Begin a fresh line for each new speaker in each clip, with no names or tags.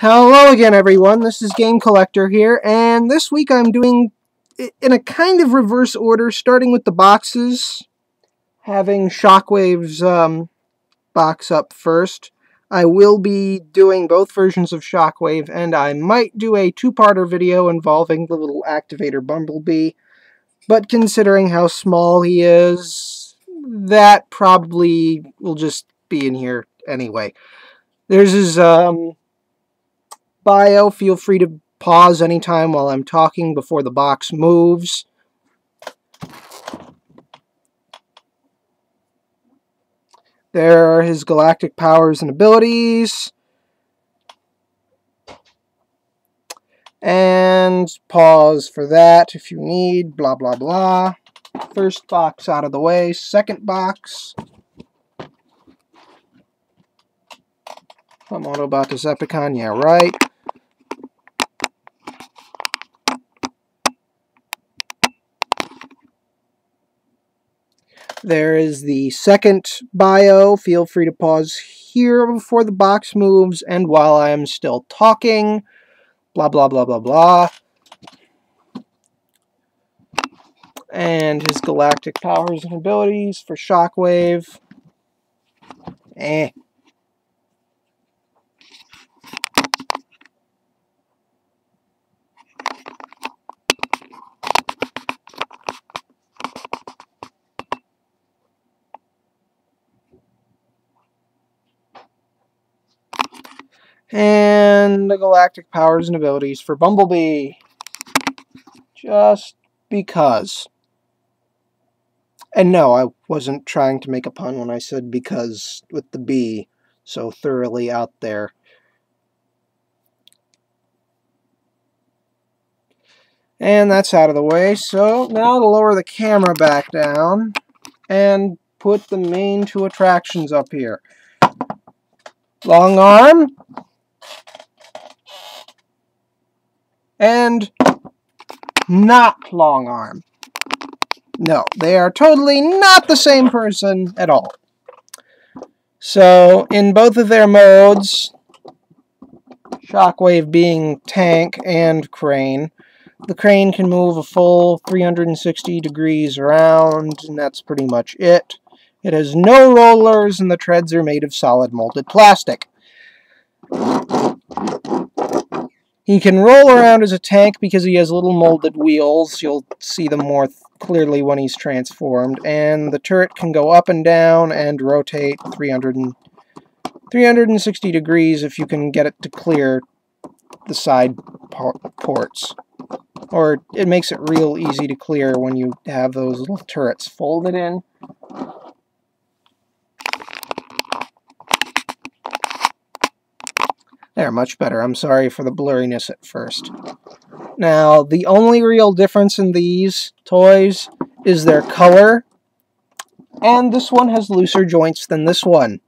Hello again, everyone. This is Game Collector here, and this week I'm doing it in a kind of reverse order, starting with the boxes, having Shockwave's box up first. I will be doing both versions of Shockwave, and I might do a two-parter video involving the little activator Bumblebee, but considering how small he is, that probably will just be in here anyway. There's his bio. Feel free to pause anytime while I'm talking before the box moves. There are his galactic powers and abilities. And pause for that if you need, blah blah blah. First box out of the way. Second box. I'm Autobotus Epicon, yeah right. There is the second bio. Feel free to pause here before the box moves and while I am still talking. Blah, blah, blah, blah, blah. And his galactic powers and abilities for Shockwave. And the galactic powers and abilities for Bumblebee. Just because. And no, I wasn't trying to make a pun when I said because with the B so thoroughly out there. And that's out of the way, so now to lower the camera back down and put the main two attractions up here. Long arm and not long arm. No, they are totally not the same person at all. So, in both of their modes, Shockwave being tank and crane, the crane can move a full 360 degrees around, and that's pretty much it. It has no rollers, and the treads are made of solid molded plastic. He can roll around as a tank because he has little molded wheels. You'll see them more clearly when he's transformed. And the turret can go up and down and rotate 360 degrees if you can get it to clear the side ports. Or it makes it real easy to clear when you have those little turrets folded in. There, much better. I'm sorry for the blurriness at first. Now, the only real difference in these toys is their color. And this one has looser joints than this one.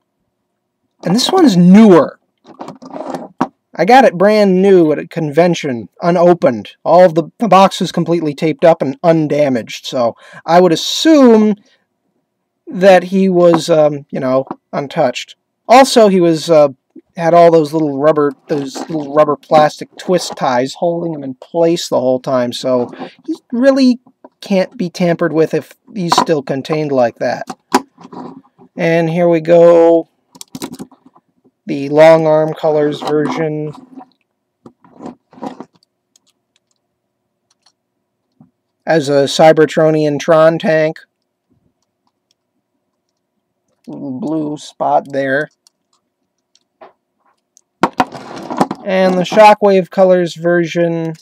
And this one's newer. I got it brand new at a convention, unopened. All of the box is completely taped up and undamaged. So I would assume that he was, untouched. Also, he was had all those little rubber plastic twist ties holding him in place the whole time. So he really can't be tampered with if he's still contained like that. And here we go. The long arm colors version. As a Cybertronian Tron tank. Little blue spot there. And the Shockwave colors version,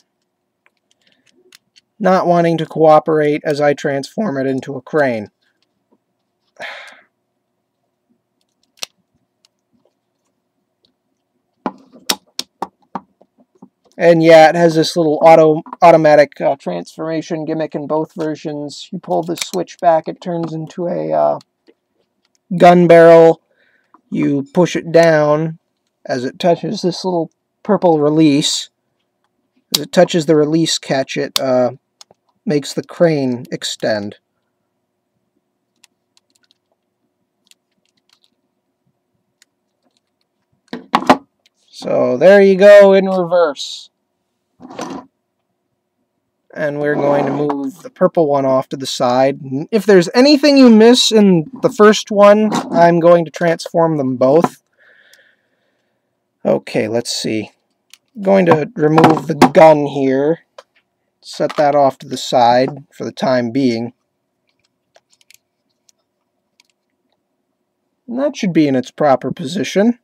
not wanting to cooperate as I transform it into a crane. And yeah, it has this little automatic transformation gimmick in both versions. You pull the switch back, it turns into a gun barrel. You push it down as it touches this little purple release. As it touches the release catch, it makes the crane extend. So there you go in reverse. And we're going to move the purple one off to the side. If there's anything you miss in the first one, I'm going to transform them both. Okay, let's see. I'm going to remove the gun here. Set that off to the side for the time being. And that should be in its proper position.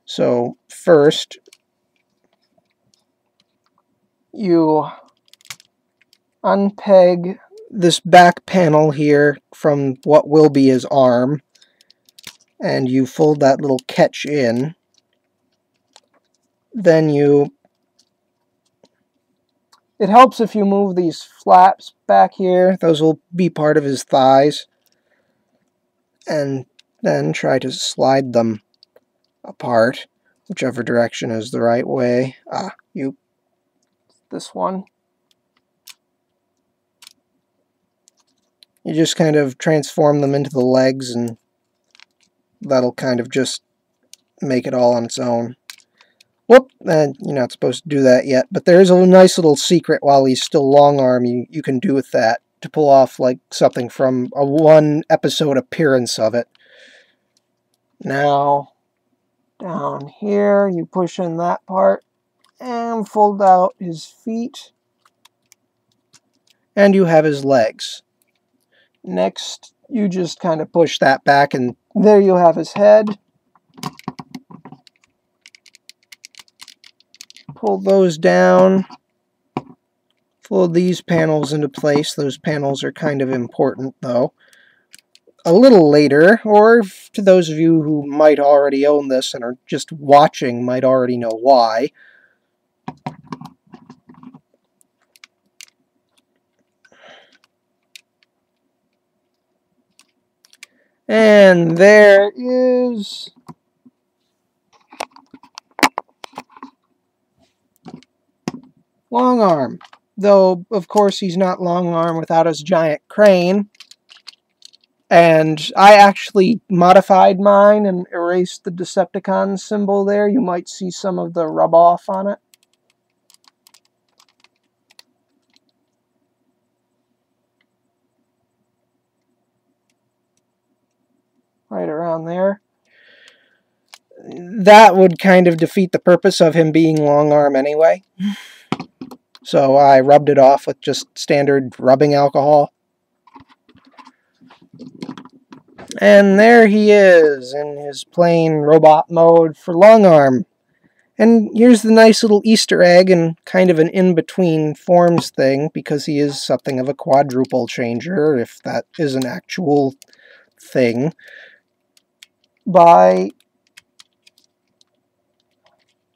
So first, you unpeg this back panel here from what will be his arm, and you fold that little catch in. Then it helps if you move these flaps back here. Those will be part of his thighs. And then try to slide them apart, whichever direction is the right way. This one. You just kind of transform them into the legs, and that'll kind of just make it all on its own. Whoop! You're not supposed to do that yet, but there's a nice little secret while he's still long arm you can do with that to pull off like something from a one-episode appearance of it. Now, down here, you push in that part and fold out his feet, and you have his legs. Next, you just kind of push that back, and there you have his head. Pull those down. Fold these panels into place. Those panels are kind of important, though. A little later, or to those of you who might already own this and are just watching might already know why. And there is Long Arm. Though, of course, he's not Long Arm without his giant crane. And I actually modified mine and erased the Decepticon symbol there. You might see some of the rub-off on it. Right around there. That would kind of defeat the purpose of him being long arm anyway. So I rubbed it off with just standard rubbing alcohol. And there he is in his plain robot mode for long arm. And here's the nice little Easter egg and kind of an in-between forms thing, because he is something of a quadruple changer, if that is an actual thing. By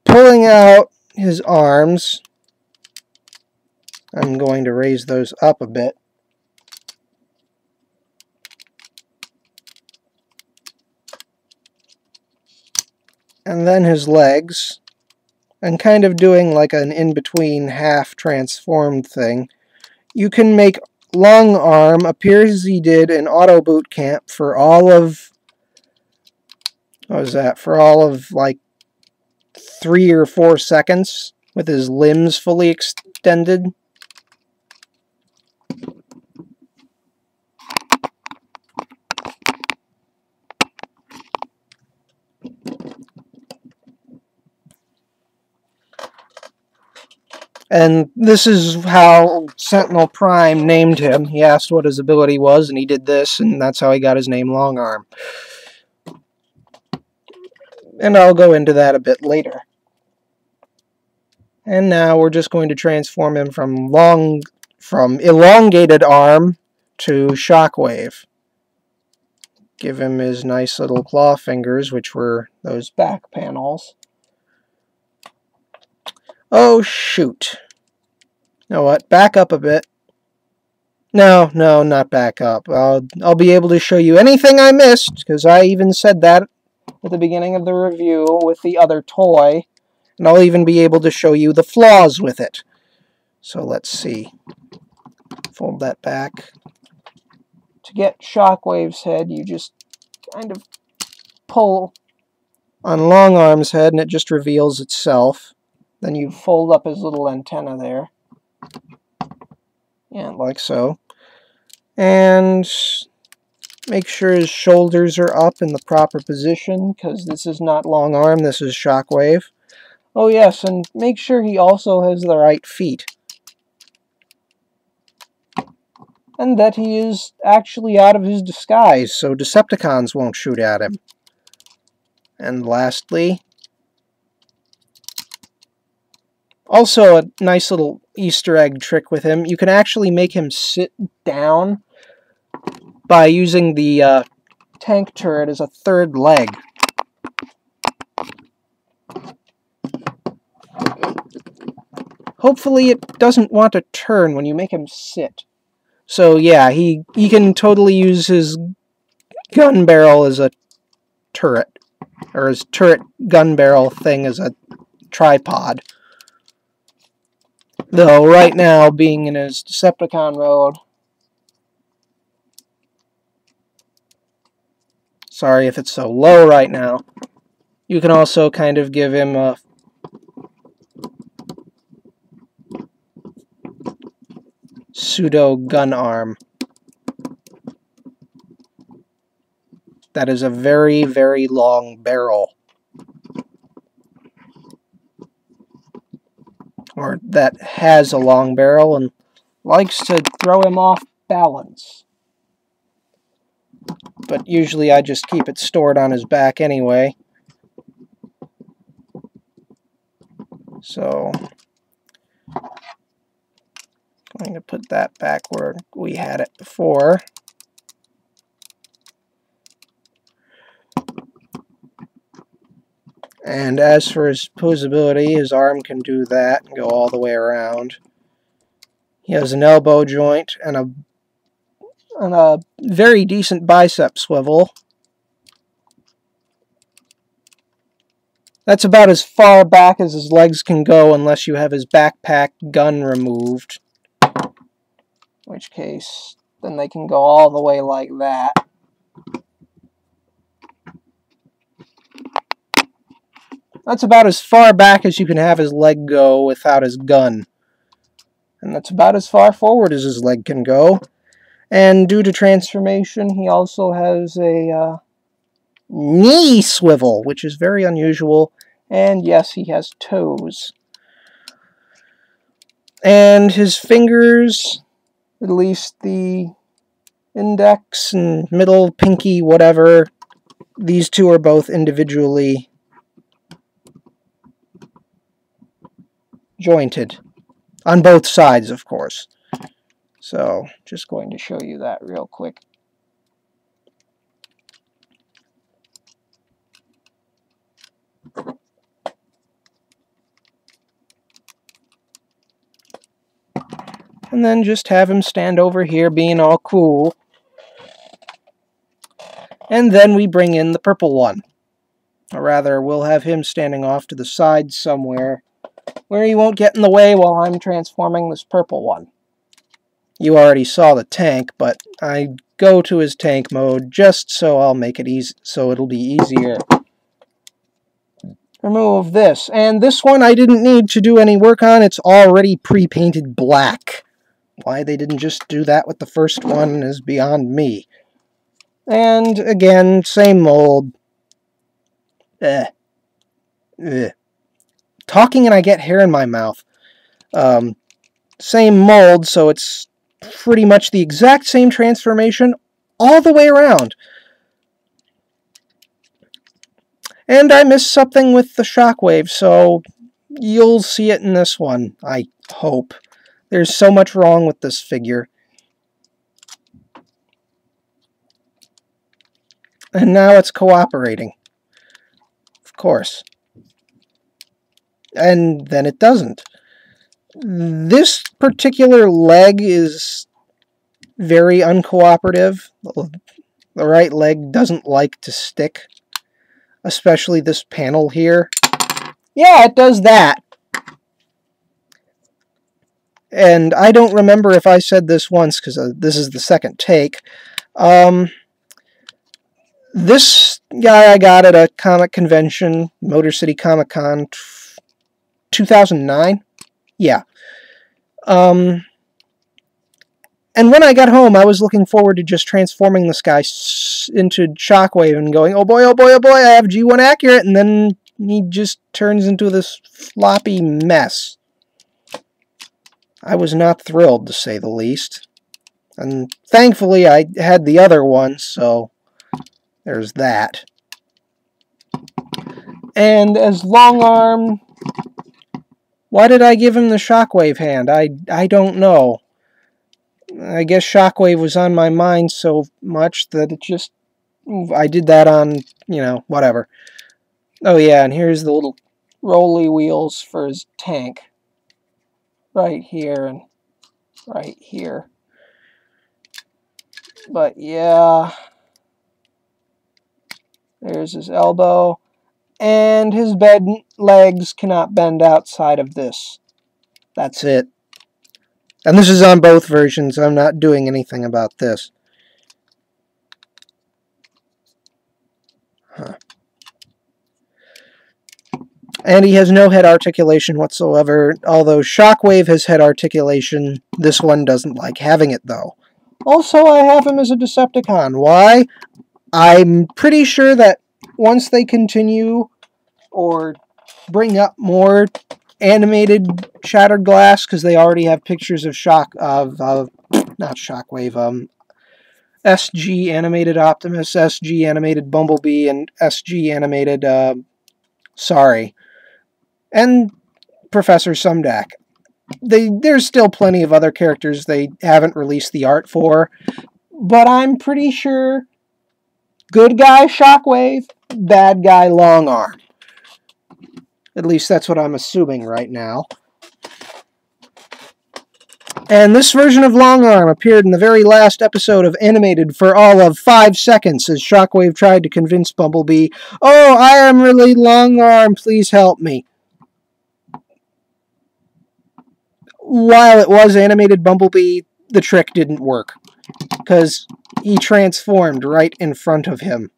pulling out his arms, I'm going to raise those up a bit. And then his legs, and kind of doing like an in-between half transformed thing. You can make Long Arm appear as he did in Auto Boot Camp for all of, what was that, for all of like 3 or 4 seconds with his limbs fully extended. And this is how Sentinel Prime named him. He asked what his ability was, and he did this, and that's how he got his name Long Arm. And I'll go into that a bit later. And now we're just going to transform him from elongated arm to Shockwave. Give him his nice little claw fingers, which were those back panels. Oh, shoot. You know what? Back up a bit. No, not back up. I'll be able to show you anything I missed, because I even said that at the beginning of the review with the other toy. And I'll even be able to show you the flaws with it. So let's see. Fold that back. To get Shockwave's head, you just kind of pull on Long Arm's head, and it just reveals itself. Then you fold up his little antenna there. Yeah, like so. And make sure his shoulders are up in the proper position, because this is not Long Arm, this is Shockwave. Oh yes, and make sure he also has the right feet. And that he is actually out of his disguise, so Decepticons won't shoot at him. And lastly, also a nice little Easter egg trick with him, you can actually make him sit down by using the tank turret as a third leg. Hopefully it doesn't want to turn when you make him sit. So yeah, he can totally use his gun barrel as a turret, or his turret gun barrel thing as a tripod. Though right now, being in his Decepticon mode, sorry if it's so low right now, you can also kind of give him a pseudo gun arm. That is a very, very long barrel. Or that has a long barrel and likes to throw him off balance. But usually I just keep it stored on his back anyway. So I'm going to put that back where we had it before. And as for his posability, his arm can do that and go all the way around. He has an elbow joint and a very decent bicep swivel. That's about as far back as his legs can go unless you have his backpack gun removed. In which case, then they can go all the way like that. That's about as far back as you can have his leg go without his gun. And that's about as far forward as his leg can go. And due to transformation, he also has a knee swivel, which is very unusual. And yes, he has toes. And his fingers, at least the index and middle pinky, whatever, these two are both individually jointed. On both sides, of course. So, just going to show you that real quick. And then just have him stand over here being all cool. And then we bring in the purple one. Or rather, we'll have him standing off to the side somewhere where he won't get in the way while I'm transforming this purple one. You already saw the tank, but I go to his tank mode just so I'll make it easy, so it'll be easier. Remove this. And this one I didn't need to do any work on. It's already pre-painted black. Why they didn't just do that with the first one is beyond me. And again, same mold. Talking and I get hair in my mouth. Same mold, so it's pretty much the exact same transformation all the way around. And I missed something with the Shockwave, so you'll see it in this one, I hope. There's so much wrong with this figure. And now it's cooperating. Of course. And then it doesn't. This particular leg is very uncooperative. The right leg doesn't like to stick. Especially this panel here. Yeah, it does that. And I don't remember if I said this once, because this is the second take. This guy I got at a comic convention, Motor City Comic Con 2009. Yeah. And when I got home, I was looking forward to just transforming this guy into Shockwave and going, oh boy, oh boy, oh boy, I have G1 accurate, and then he just turns into this floppy mess. I was not thrilled, to say the least. And thankfully, I had the other one, so there's that. And as Long Arm, why did I give him the Shockwave hand? I don't know. I guess Shockwave was on my mind so much that it just... I did that on, you know, whatever. Oh yeah, and here's the little rolly wheels for his tank. Right here and right here. But yeah... There's his elbow. And his legs cannot bend outside of this. That's it. And this is on both versions. I'm not doing anything about this. Huh. And he has no head articulation whatsoever. Although Shockwave has head articulation, this one doesn't like having it, though. Also, I have him as a Decepticon. Why? I'm pretty sure that once they continue or bring up more animated Shattered Glass, because they already have pictures of not Shockwave, SG Animated Optimus, SG Animated Bumblebee, and SG Animated, and Professor Sumdac. There's still plenty of other characters they haven't released the art for, but I'm pretty sure good guy Shockwave, bad guy Long Arm. At least that's what I'm assuming right now. And this version of Long Arm appeared in the very last episode of Animated for all of 5 seconds as Shockwave tried to convince Bumblebee, oh, I am really Long Arm, please help me. While it was animated Bumblebee, the trick didn't work, because he transformed right in front of him.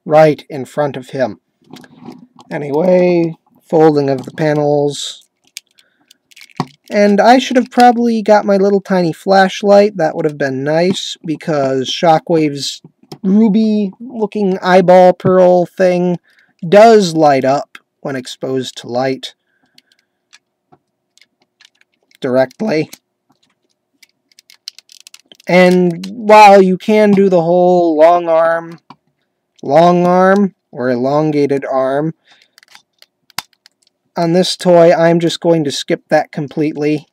Right in front of him. Anyway, folding of the panels. And I should have probably got my little tiny flashlight. That would have been nice, because Shockwave's ruby-looking eyeball pearl thing does light up when exposed to light directly. And while you can do the whole long arm, or elongated arm, on this toy, I'm just going to skip that completely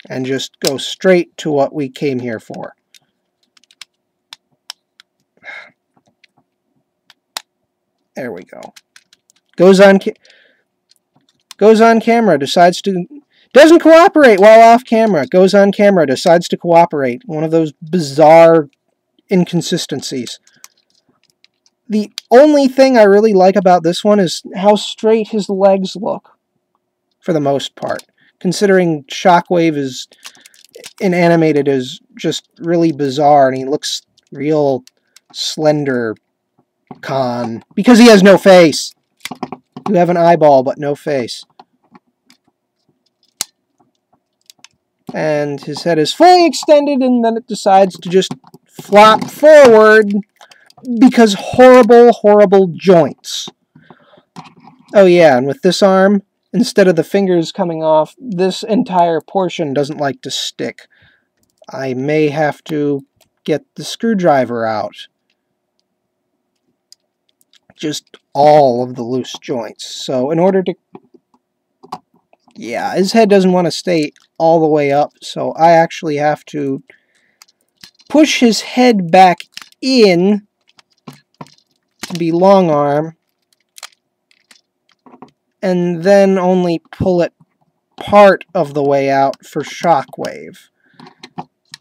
and just go straight to what we came here for. There we go. Goes on camera, doesn't cooperate while off camera. Goes on camera, decides to cooperate. One of those bizarre inconsistencies. The only thing I really like about this one is how straight his legs look, for the most part. Considering Shockwave is in Animated is just really bizarre, and he looks real slender con, because he has no face. You have an eyeball, but no face. And his head is fully extended, and then it decides to just flop forward, because horrible, horrible joints. Oh yeah, and with this arm, instead of the fingers coming off, this entire portion doesn't like to stick. I may have to get the screwdriver out. Just all of the loose joints. So in order to... Yeah, his head doesn't want to stay all the way up, so I actually have to push his head back in to be long arm, and then only pull it part of the way out for Shockwave.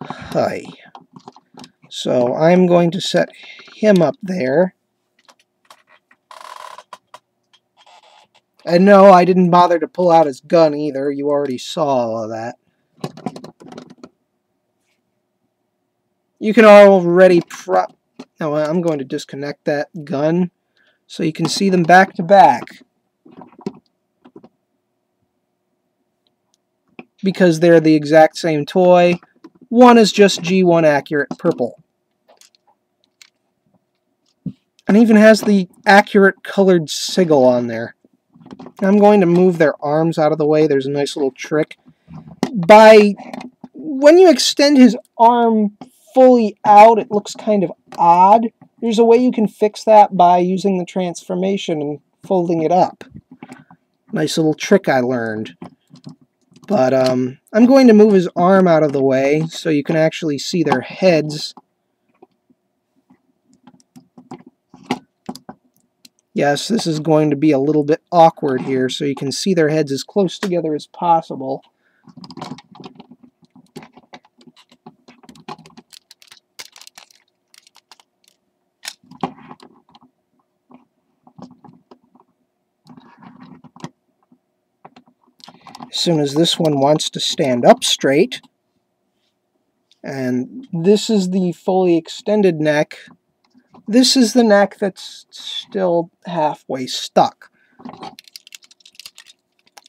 Hi. So I'm going to set him up there. And no, I didn't bother to pull out his gun either. You already saw all of that. you can already Now I'm going to disconnect that gun so you can see them back to back, because they're the exact same toy. One is just G1 accurate purple. And even has the accurate colored sigil on there. I'm going to move their arms out of the way. There's a nice little trick. When you extend his arm fully out, it looks kind of odd. There's a way you can fix that by using the transformation and folding it up. Nice little trick I learned. But I'm going to move his arm out of the way so you can actually see their heads. Yes, this is going to be a little bit awkward here, so you can see their heads as close together as possible. As soon as this one wants to stand up straight, and this is the fully extended neck, this is the neck that's still halfway stuck.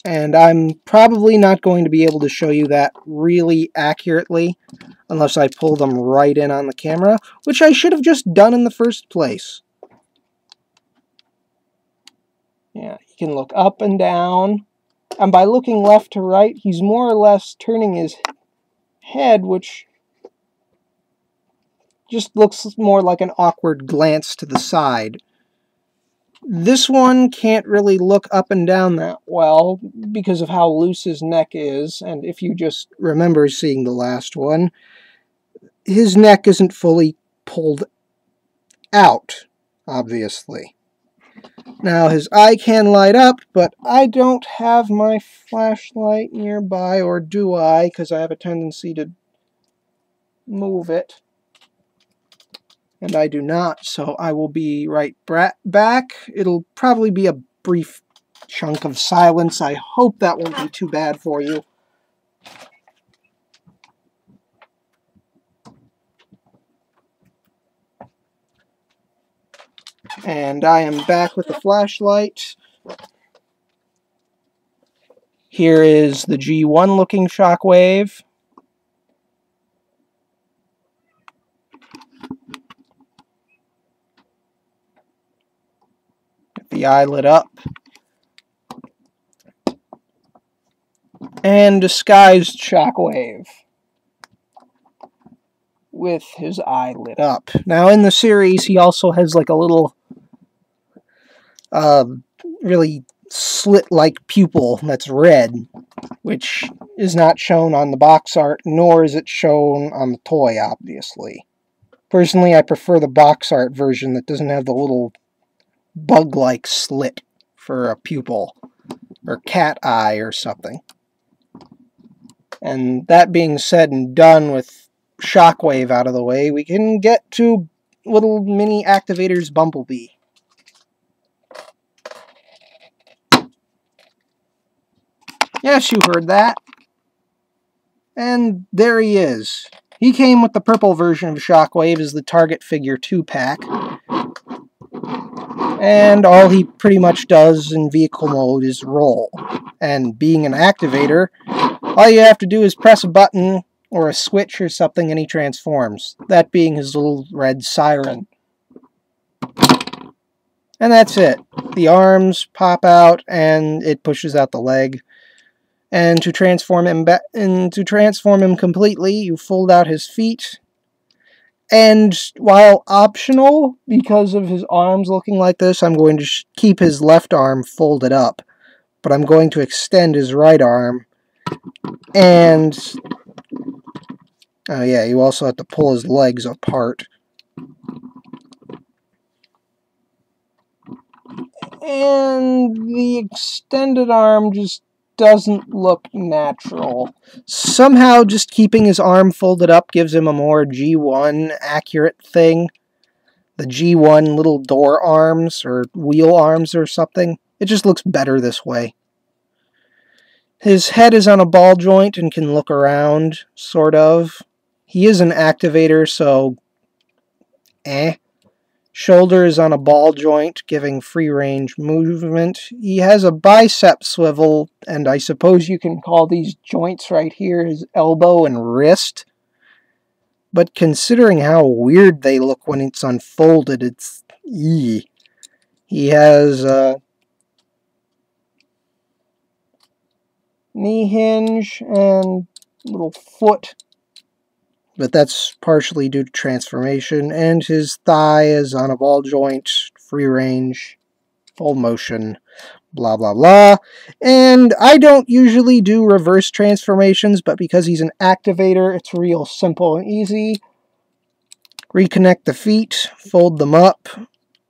And I'm probably not going to be able to show you that really accurately unless I pull them right in on the camera, which I should have just done in the first place. Yeah, you can look up and down, and by looking left to right, he's more or less turning his head, which just looks more like an awkward glance to the side. This one can't really look up and down that well because of how loose his neck is, and if you just remember seeing the last one, his neck isn't fully pulled out, obviously. Now his eye can light up, but I don't have my flashlight nearby, or do I? Because I have a tendency to move it. And I do not, so I will be right back. It'll probably be a brief chunk of silence. I hope that won't be too bad for you. And I am back with the flashlight. Here is the G1 looking Shockwave. The eye lit up. And disguised Shockwave with his eye lit up. Now in the series he also has like a little really slit-like pupil that's red, which is not shown on the box art, nor is it shown on the toy, obviously. Personally, I prefer the box art version that doesn't have the little bug-like slit for a pupil, or cat eye or something. And that being said and done with Shockwave out of the way, we can get to little mini activators Bumblebee. Yes, you heard that. And there he is. He came with the purple version of Shockwave as the Target Figure 2-pack. And all he pretty much does in vehicle mode is roll. And being an activator, all you have to do is press a button or a switch or something and he transforms. That being his little red siren. And that's it. The arms pop out and it pushes out the leg. And to transform him completely, you fold out his feet. And while optional, because of his arms looking like this, I'm going to keep his left arm folded up. But I'm going to extend his right arm. And oh yeah, you also have to pull his legs apart. And the extended arm just doesn't look natural. Somehow just keeping his arm folded up gives him a more G1 accurate thing. The G1 little door arms or wheel arms or something. It just looks better this way. His head is on a ball joint and can look around, sort of. He is an activator, so Shoulder is on a ball joint, giving free range movement. He has a bicep swivel, and I suppose you can call these joints right here his elbow and wrist. But considering how weird they look when it's unfolded, it's... He has a knee hinge and little foot, but that's partially due to transformation, and his thigh is on a ball joint, free range, full motion, blah blah blah. And I don't usually do reverse transformations, but because he's an activator, it's real simple and easy. Reconnect the feet, fold them up,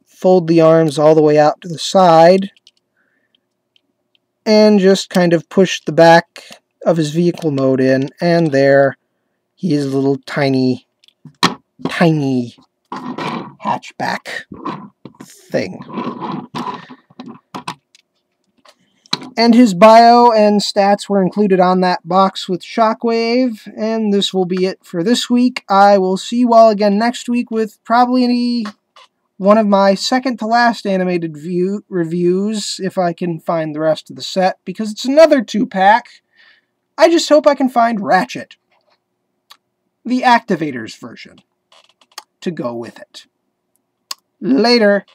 fold the arms all the way out to the side, and just kind of push the back of his vehicle mode in, and there he is, a little tiny hatchback thing. And his bio and stats were included on that box with Shockwave, and this will be it for this week. I will see you all again next week with probably one of my second to last animated reviews, if I can find the rest of the set, because it's another 2-pack. I just hope I can find Ratchet, the Activators version, to go with it. Later.